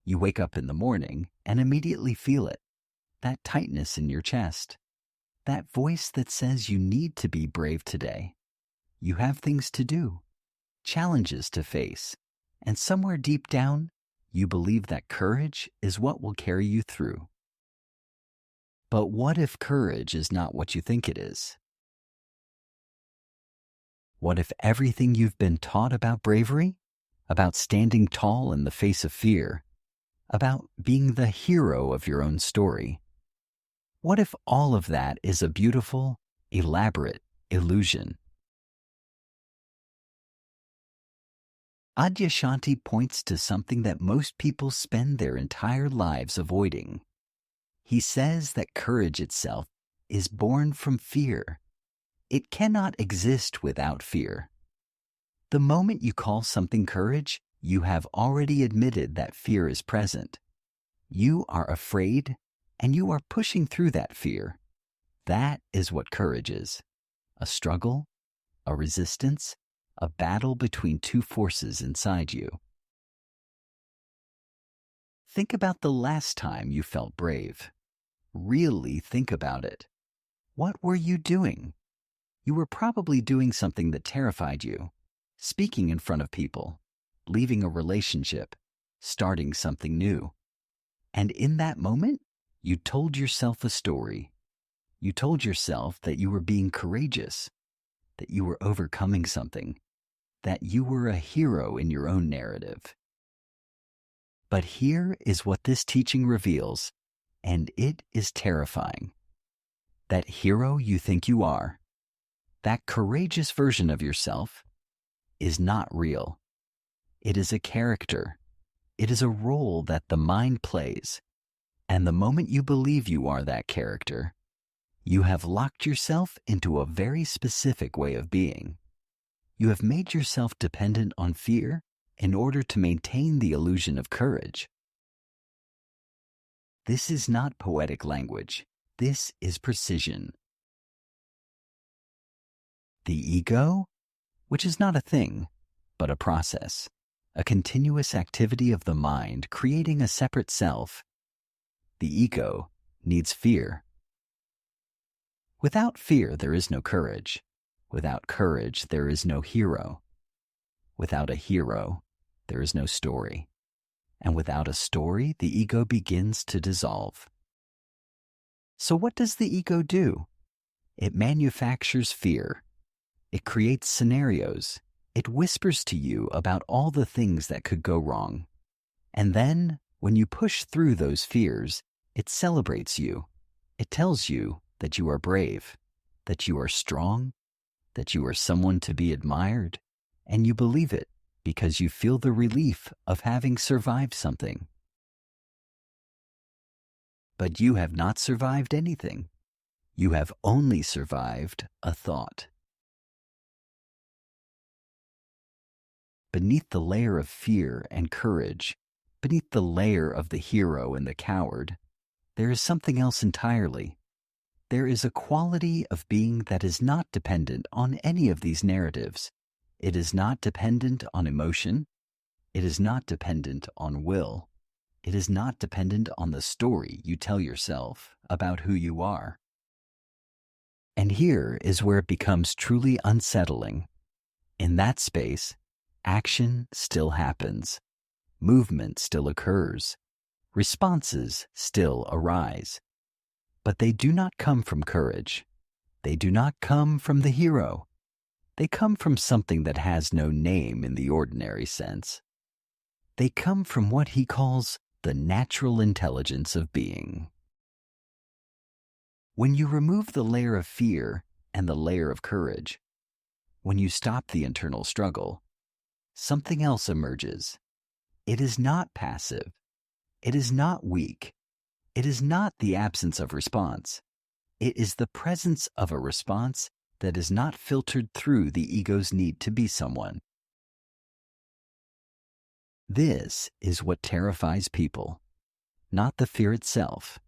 You wake up in the morning and immediately feel it, that tightness in your chest, that voice that says you need to be brave today. You have things to do, challenges to face, and somewhere deep down, you believe that courage is what will carry you through. But what if courage is not what you think it is? What if everything you've been taught about bravery, about standing tall in the face of fear, about being the hero of your own story, what if all of that is a beautiful, elaborate illusion? Adyashanti points to something that most people spend their entire lives avoiding. He says that courage itself is born from fear. It cannot exist without fear. The moment you call something courage, you have already admitted that fear is present. You are afraid, and you are pushing through that fear. That is what courage is: a struggle, a resistance, a battle between two forces inside you. Think about the last time you felt brave. Really think about it. What were you doing? You were probably doing something that terrified you. Speaking in front of people, leaving a relationship, starting something new. And in that moment, you told yourself a story. You told yourself that you were being courageous, that you were overcoming something, that you were a hero in your own narrative. But here is what this teaching reveals, and it is terrifying. That hero you think you are, that courageous version of yourself, is not real. It is a character. It is a role that the mind plays. And the moment you believe you are that character, you have locked yourself into a very specific way of being. You have made yourself dependent on fear in order to maintain the illusion of courage. This is not poetic language. This is precision. The ego, which is not a thing, but a process, a continuous activity of the mind creating a separate self. The ego needs fear. Without fear, there is no courage. Without courage, there is no hero. Without a hero, there is no story. And without a story, the ego begins to dissolve. So what does the ego do? It manufactures fear. It creates scenarios. It whispers to you about all the things that could go wrong. And then, when you push through those fears, it celebrates you. It tells you that you are brave, that you are strong, that you are someone to be admired, and you believe it because you feel the relief of having survived something. But you have not survived anything. You have only survived a thought. Beneath the layer of fear and courage, beneath the layer of the hero and the coward, there is something else entirely. There is a quality of being that is not dependent on any of these narratives. It is not dependent on emotion. It is not dependent on will. It is not dependent on the story you tell yourself about who you are. And here is where it becomes truly unsettling. In that space, action still happens. Movement still occurs. Responses still arise. But they do not come from courage. They do not come from the hero. They come from something that has no name in the ordinary sense. They come from what he calls the natural intelligence of being. When you remove the layer of fear and the layer of courage, when you stop the internal struggle, something else emerges. It is not passive. It is not weak. It is not the absence of response. It is the presence of a response that is not filtered through the ego's need to be someone. This is what terrifies people, not the fear itself,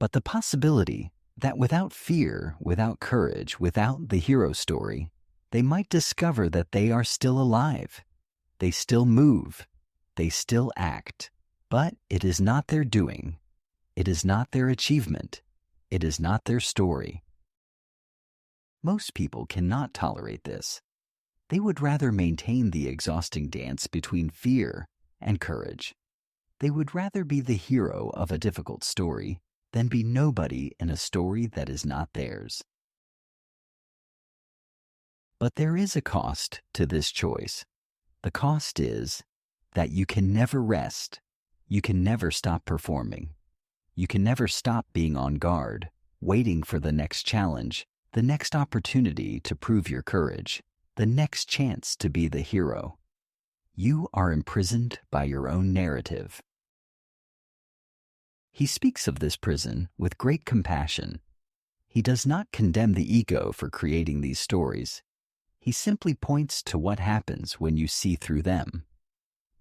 but the possibility that without fear, without courage, without the hero story, they might discover that they are still alive. They still move. They still act, But it is not their doing. It is not their achievement. It is not their story. Most people cannot tolerate this. They would rather maintain the exhausting dance between fear and courage. They would rather be the hero of a difficult story than be nobody in a story that is not theirs. But there is a cost to this choice. The cost is that you can never rest. You can never stop performing. You can never stop being on guard, waiting for the next challenge, the next opportunity to prove your courage, the next chance to be the hero. You are imprisoned by your own narrative. He speaks of this prison with great compassion. He does not condemn the ego for creating these stories. He simply points to what happens when you see through them,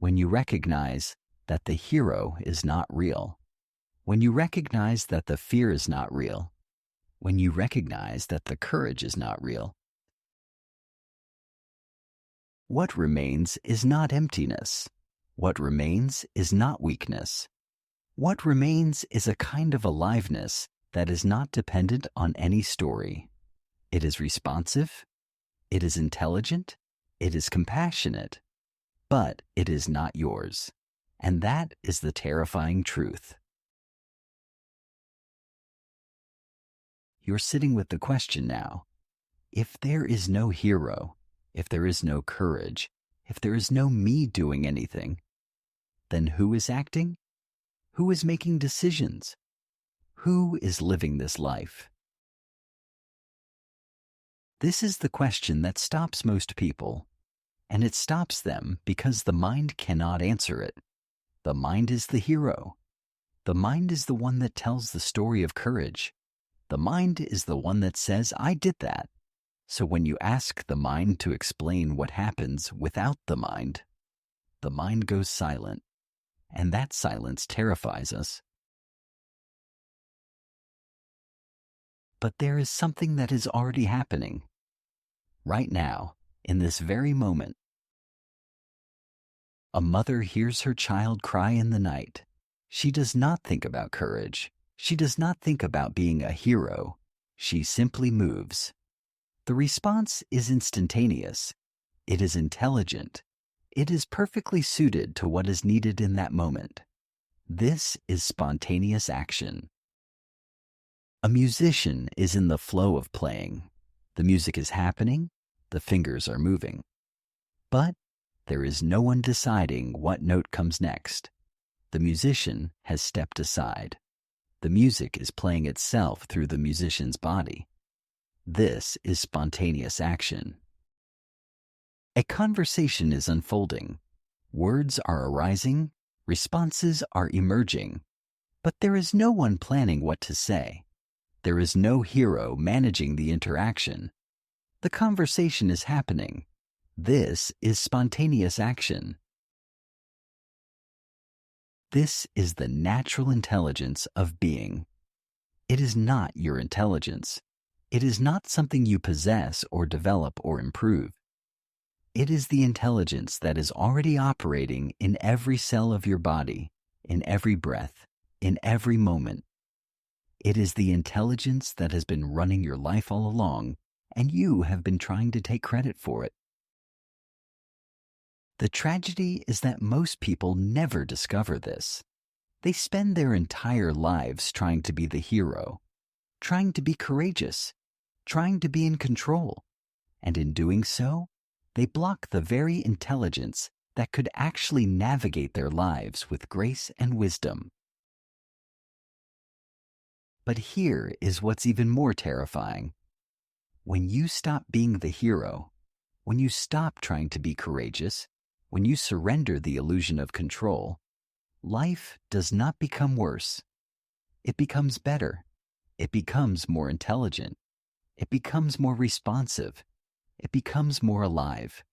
when you recognize that the hero is not real, when you recognize that the fear is not real, when you recognize that the courage is not real. What remains is not emptiness. What remains is not weakness. What remains is a kind of aliveness that is not dependent on any story. It is responsive, it is intelligent, it is compassionate, but it is not yours. And that is the terrifying truth. You're sitting with the question now. If there is no hero, if there is no courage, if there is no me doing anything, then who is acting? Who is making decisions? Who is living this life? This is the question that stops most people, and it stops them because the mind cannot answer it. The mind is the hero. The mind is the one that tells the story of courage. The mind is the one that says, I did that. So when you ask the mind to explain what happens without the mind goes silent, and that silence terrifies us. But there is something that is already happening. Right now, in this very moment. A mother hears her child cry in the night. She does not think about courage. She does not think about being a hero. She simply moves. The response is instantaneous. It is intelligent. It is perfectly suited to what is needed in that moment. This is spontaneous action. A musician is in the flow of playing. The music is happening. The fingers are moving. But there is no one deciding what note comes next. The musician has stepped aside. The music is playing itself through the musician's body. This is spontaneous action. A conversation is unfolding. Words are arising. Responses are emerging. But there is no one planning what to say. There is no hero managing the interaction. The conversation is happening. This is spontaneous action. This is the natural intelligence of being. It is not your intelligence. It is not something you possess or develop or improve. It is the intelligence that is already operating in every cell of your body, in every breath, in every moment. It is the intelligence that has been running your life all along, and you have been trying to take credit for it. The tragedy is that most people never discover this. They spend their entire lives trying to be the hero, trying to be courageous, trying to be in control, and in doing so, they block the very intelligence that could actually navigate their lives with grace and wisdom. But here is what's even more terrifying. When you stop being the hero, when you stop trying to be courageous, when you surrender the illusion of control, life does not become worse. It becomes better. It becomes more intelligent. It becomes more responsive. It becomes more alive.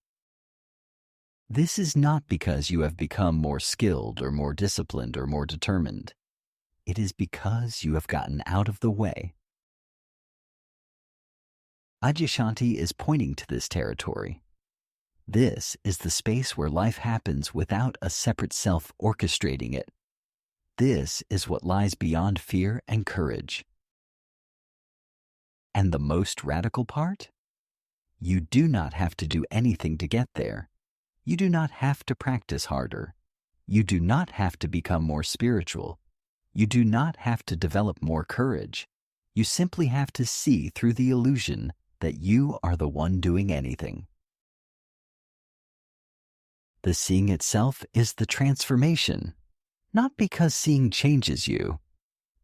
This is not because you have become more skilled or more disciplined or more determined. It is because you have gotten out of the way. Adyashanti is pointing to this territory. This is the space where life happens without a separate self orchestrating it, this is what lies beyond fear and courage. And the most radical part? You do not have to do anything to get there. You do not have to practice harder. You do not have to become more spiritual. You do not have to develop more courage. You simply have to see through the illusion that you are the one doing anything. The seeing itself is the transformation, not because seeing changes you,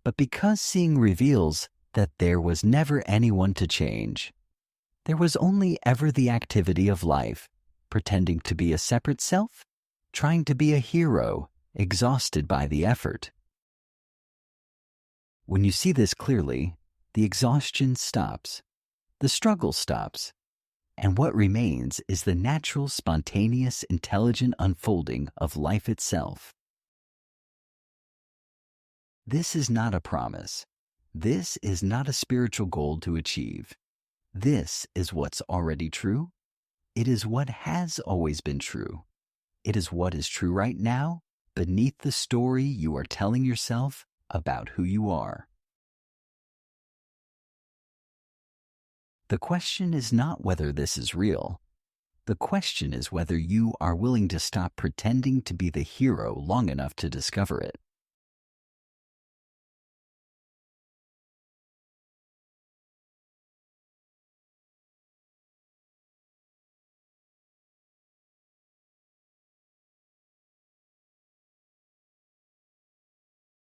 but because seeing reveals that there was never anyone to change. There was only ever the activity of life, pretending to be a separate self, trying to be a hero, exhausted by the effort. When you see this clearly, the exhaustion stops, the struggle stops, and what remains is the natural, spontaneous, intelligent unfolding of life itself. This is not a promise. This is not a spiritual goal to achieve. This is what's already true. It is what has always been true. It is what is true right now, beneath the story you are telling yourself about who you are. The question is not whether this is real. The question is whether you are willing to stop pretending to be the hero long enough to discover it.